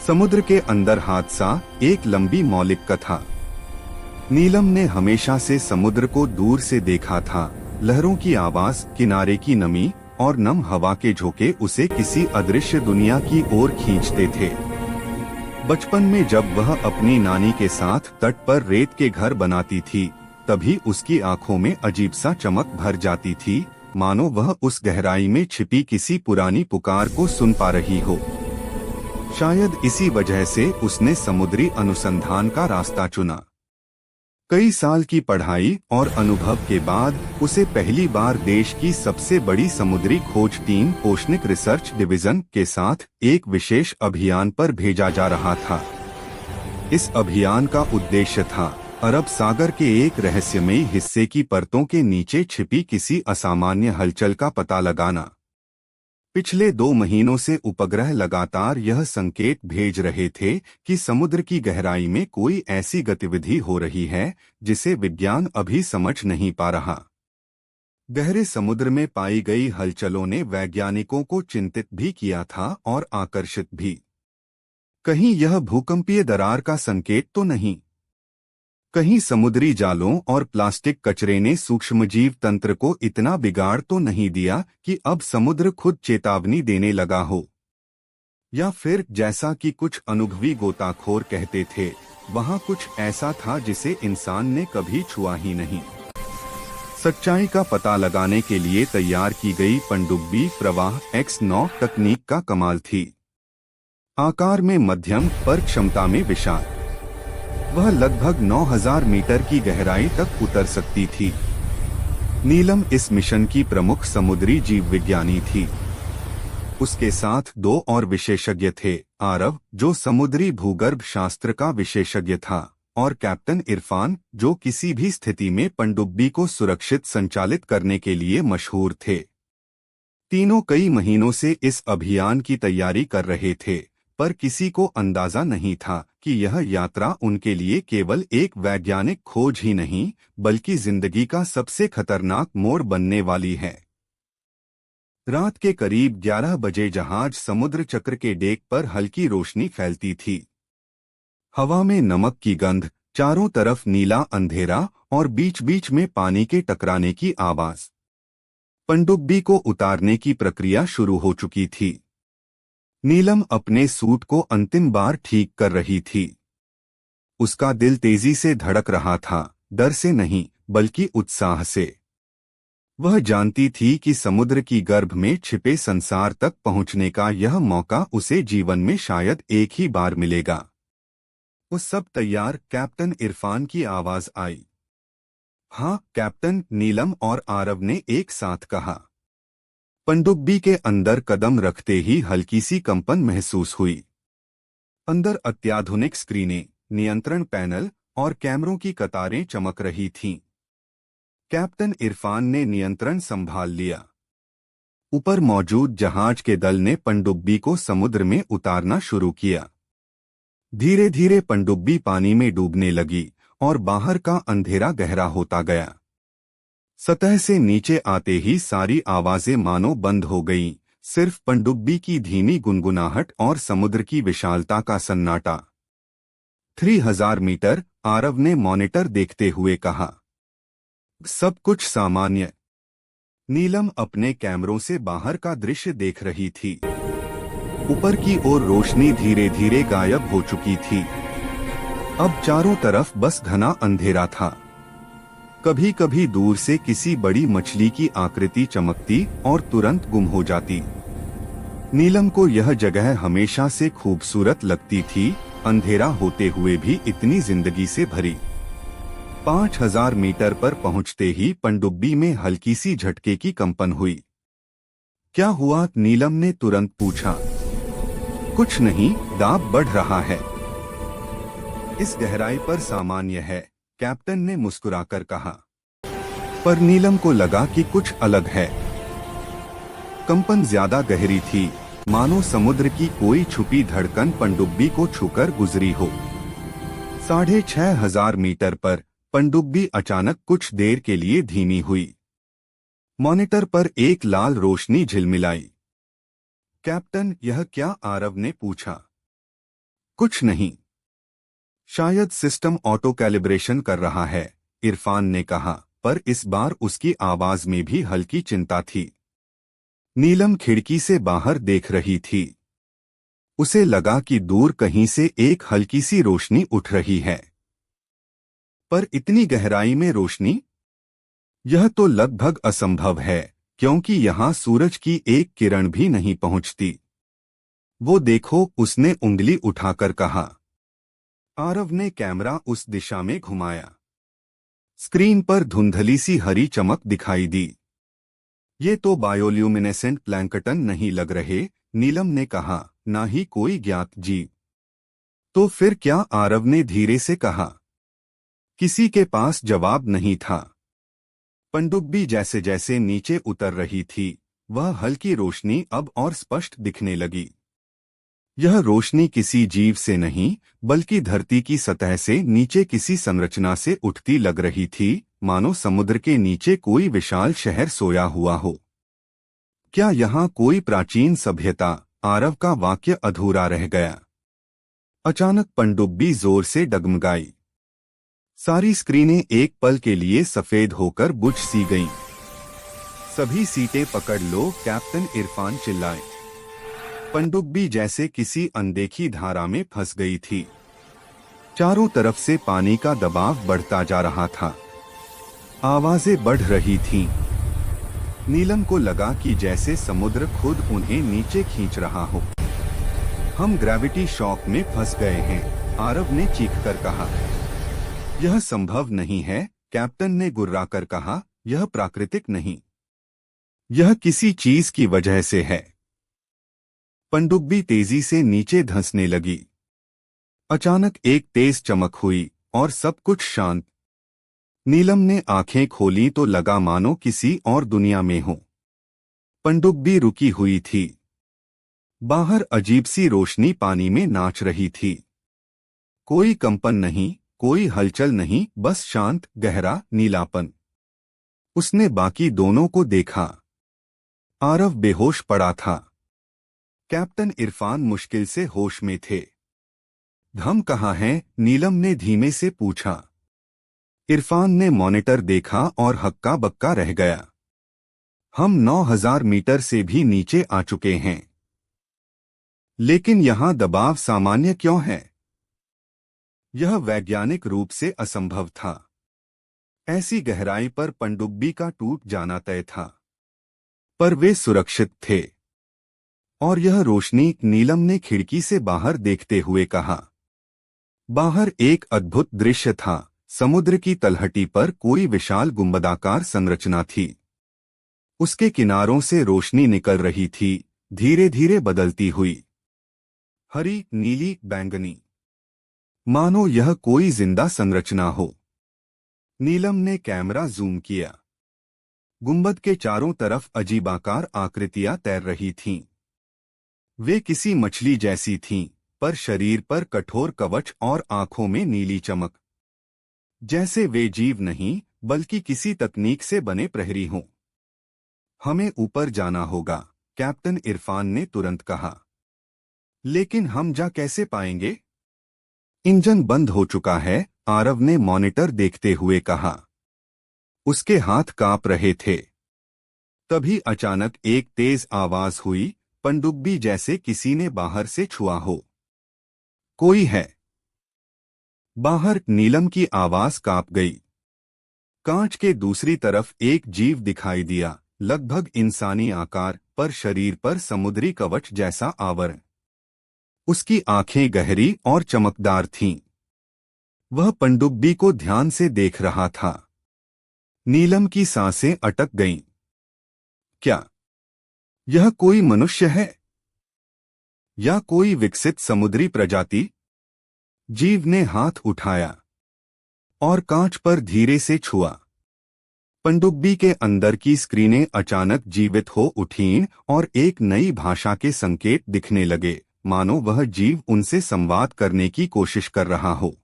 समुद्र के अंदर हादसा, एक लंबी मौलिक कथा। नीलम ने हमेशा से समुद्र को दूर से देखा था। लहरों की आवाज, किनारे की नमी और नम हवा के झोंके उसे किसी अदृश्य दुनिया की ओर खींचते थे। बचपन में जब वह अपनी नानी के साथ तट पर रेत के घर बनाती थी, तभी उसकी आंखों में अजीब सा चमक भर जाती थी, मानो वह उस गहराई में छिपी किसी पुरानी पुकार को सुन पा रही हो। शायद इसी वजह से उसने समुद्री अनुसंधान का रास्ता चुना। कई साल की पढ़ाई और अनुभव के बाद उसे पहली बार देश की सबसे बड़ी समुद्री खोज टीम ओशनिक रिसर्च डिवीजन के साथ एक विशेष अभियान पर भेजा जा रहा था। इस अभियान का उद्देश्य था अरब सागर के एक रहस्यमयी हिस्से की परतों के नीचे छिपी किसी असामान्य हलचल का पता लगाना। पिछले 2 महीनों से उपग्रह लगातार यह संकेत भेज रहे थे कि समुद्र की गहराई में कोई ऐसी गतिविधि हो रही है जिसे विज्ञान अभी समझ नहीं पा रहा। गहरे समुद्र में पाई गई हलचलों ने वैज्ञानिकों को चिंतित भी किया था और आकर्षित भी। कहीं यह भूकंपीय दरार का संकेत तो नहीं? कहीं समुद्री जालों और प्लास्टिक कचरे ने सूक्ष्मजीव तंत्र को इतना बिगाड़ तो नहीं दिया कि अब समुद्र खुद चेतावनी देने लगा हो? या फिर जैसा कि कुछ अनुभवी गोताखोर कहते थे, वहां कुछ ऐसा था जिसे इंसान ने कभी छुआ ही नहीं। सच्चाई का पता लगाने के लिए तैयार की गई पनडुब्बी प्रवाह X9 तकनीक का कमाल थी। आकार में मध्यम पर क्षमता में विशाल, वह लगभग 9000 मीटर की गहराई तक उतर सकती थी। नीलम इस मिशन की प्रमुख समुद्री जीव विज्ञानी थी। उसके साथ 2 और विशेषज्ञ थे, आरव जो समुद्री भूगर्भ शास्त्र का विशेषज्ञ था, और कैप्टन इरफान जो किसी भी स्थिति में पनडुब्बी को सुरक्षित संचालित करने के लिए मशहूर थे। तीनों कई महीनों से इस अभियान की तैयारी कर रहे थे, पर किसी को अंदाजा नहीं था कि यह यात्रा उनके लिए केवल एक वैज्ञानिक खोज ही नहीं, बल्कि जिंदगी का सबसे खतरनाक मोड़ बनने वाली है। रात के करीब 11 बजे जहाज समुद्र चक्र के डेक पर हल्की रोशनी फैलती थी। हवा में नमक की गंध, चारों तरफ नीला अंधेरा और बीच बीच में पानी के टकराने की आवाज। पनडुब्बी को उतारने की प्रक्रिया शुरू हो चुकी थी। नीलम अपने सूट को अंतिम बार ठीक कर रही थी। उसका दिल तेजी से धड़क रहा था, डर से नहीं बल्कि उत्साह से। वह जानती थी कि समुद्र की गर्भ में छिपे संसार तक पहुंचने का यह मौका उसे जीवन में शायद एक ही बार मिलेगा। वो सब तैयार? कैप्टन इरफान की आवाज आई। हाँ कैप्टन, नीलम और आरव ने एक साथ कहा। पनडुब्बी के अंदर कदम रखते ही हल्की सी कंपन महसूस हुई। अंदर अत्याधुनिक स्क्रीनें, नियंत्रण पैनल और कैमरों की कतारें चमक रही थीं। कैप्टन इरफान ने नियंत्रण संभाल लिया। ऊपर मौजूद जहाज के दल ने पनडुब्बी को समुद्र में उतारना शुरू किया। धीरे धीरे पनडुब्बी पानी में डूबने लगी और बाहर का अंधेरा गहरा होता गया। सतह से नीचे आते ही सारी आवाजें मानो बंद हो गईं, सिर्फ पनडुब्बी की धीमी गुनगुनाहट और समुद्र की विशालता का सन्नाटा। 3000 मीटर, आरव ने मॉनिटर देखते हुए कहा। सब कुछ सामान्य। नीलम अपने कैमरों से बाहर का दृश्य देख रही थी। ऊपर की ओर रोशनी धीरे धीरे गायब हो चुकी थी। अब चारों तरफ बस घना अंधेरा था। कभी कभी दूर से किसी बड़ी मछली की आकृति चमकती और तुरंत गुम हो जाती। नीलम को यह जगह हमेशा से खूबसूरत लगती थी, अंधेरा होते हुए भी इतनी जिंदगी से भरी। 5000 मीटर पर पहुंचते ही पनडुब्बी में हल्की सी झटके की कंपन हुई। क्या हुआ? नीलम ने तुरंत पूछा। कुछ नहीं, दाब बढ़ रहा है। इस गहराई पर सामान्य है, कैप्टन ने मुस्कुराकर कहा। पर नीलम को लगा कि कुछ अलग है। कंपन ज्यादा गहरी थी, मानो समुद्र की कोई छुपी धड़कन पनडुब्बी को छूकर गुजरी हो। 6500 मीटर पर पनडुब्बी अचानक कुछ देर के लिए धीमी हुई। मॉनिटर पर एक लाल रोशनी झिलमिलाई। कैप्टन, यह क्या? आरव ने पूछा। कुछ नहीं। शायद सिस्टम ऑटो कैलिब्रेशन कर रहा है, इरफान ने कहा, पर इस बार उसकी आवाज में भी हल्की चिंता थी। नीलम खिड़की से बाहर देख रही थी। उसे लगा कि दूर कहीं से एक हल्की सी रोशनी उठ रही है, पर इतनी गहराई में रोशनी? यह तो लगभग असंभव है, क्योंकि यहां सूरज की एक किरण भी नहीं पहुंचती। वो देखो, उसने उंगली उठाकर कहा। आरव ने कैमरा उस दिशा में घुमाया। स्क्रीन पर धुंधली सी हरी चमक दिखाई दी। ये तो बायोल्यूमिनेसेंट प्लैंकटन नहीं लग रहे, नीलम ने कहा, ना ही कोई ज्ञात जीव। तो फिर क्या? आरव ने धीरे से कहा। किसी के पास जवाब नहीं था। पनडुब्बी जैसे जैसे नीचे उतर रही थी, वह हल्की रोशनी अब और स्पष्ट दिखने लगी। यह रोशनी किसी जीव से नहीं, बल्कि धरती की सतह से नीचे किसी संरचना से उठती लग रही थी, मानो समुद्र के नीचे कोई विशाल शहर सोया हुआ हो। क्या यहाँ कोई प्राचीन सभ्यता? आरव का वाक्य अधूरा रह गया। अचानक पनडुब्बी जोर से डगमगाई। सारी स्क्रीनें एक पल के लिए सफेद होकर बुझ सी गईं। सभी सीटें पकड़ लो, कैप्टन इरफान चिल्लाए। पनडुब्बी जैसे किसी अनदेखी धारा में फंस गई थी। चारों तरफ से पानी का दबाव बढ़ता जा रहा था। आवाजें बढ़ रही थीं। नीलम को लगा कि जैसे समुद्र खुद उन्हें नीचे खींच रहा हो। हम ग्रेविटी शॉक में फंस गए हैं, आरव ने चीखकर कहा। यह संभव नहीं है, कैप्टन ने गुर्राकर कहा, यह प्राकृतिक नहीं। यह किसी चीज की वजह से है। पनडुब्बी तेजी से नीचे धंसने लगी। अचानक एक तेज चमक हुई और सब कुछ शांत। नीलम ने आंखें खोली तो लगा मानो किसी और दुनिया में हो। पनडुब्बी रुकी हुई थी। बाहर अजीब सी रोशनी पानी में नाच रही थी। कोई कंपन नहीं, कोई हलचल नहीं, बस शांत गहरा नीलापन। उसने बाकी दोनों को देखा। आरव बेहोश पड़ा था। कैप्टन इरफान मुश्किल से होश में थे। हम कहाँ हैं? नीलम ने धीमे से पूछा। इरफान ने मॉनिटर देखा और हक्का बक्का रह गया। हम 9000 मीटर से भी नीचे आ चुके हैं। लेकिन यहां दबाव सामान्य क्यों है? यह वैज्ञानिक रूप से असंभव था। ऐसी गहराई पर पनडुब्बी का टूट जाना तय था। पर वे सुरक्षित थे। और यह रोशनी? नीलम ने खिड़की से बाहर देखते हुए कहा। बाहर एक अद्भुत दृश्य था। समुद्र की तलहटी पर कोई विशाल गुंबदाकार संरचना थी। उसके किनारों से रोशनी निकल रही थी, धीरे धीरे बदलती हुई। हरी, नीली, बैंगनी, मानो यह कोई जिंदा संरचना हो। नीलम ने कैमरा जूम किया। गुंबद के चारों तरफ अजीबाकार आकृतियां तैर रही थीं। वे किसी मछली जैसी थीं, पर शरीर पर कठोर कवच और आंखों में नीली चमक। जैसे वे जीव नहीं, बल्कि किसी तकनीक से बने प्रहरी हों। हमें ऊपर जाना होगा, कैप्टन इरफान ने तुरंत कहा। लेकिन हम जा कैसे पाएंगे? इंजन बंद हो चुका है, आरव ने मॉनिटर देखते हुए कहा। उसके हाथ कांप रहे थे। तभी अचानक एक तेज आवाज हुई, पनडुब्बी जैसे किसी ने बाहर से छुआ हो। कोई है बाहर? नीलम की आवाज कांप गई। कांच के दूसरी तरफ एक जीव दिखाई दिया, लगभग इंसानी आकार, पर शरीर पर समुद्री कवच जैसा आवरण। उसकी आंखें गहरी और चमकदार थीं। वह पनडुब्बी को ध्यान से देख रहा था। नीलम की सांसें अटक गईं। क्या यह कोई मनुष्य है या कोई विकसित समुद्री प्रजाति? जीव ने हाथ उठाया और कांच पर धीरे से छुआ। पनडुब्बी के अंदर की स्क्रीनें अचानक जीवित हो उठीं और एक नई भाषा के संकेत दिखने लगे, मानो वह जीव उनसे संवाद करने की कोशिश कर रहा हो।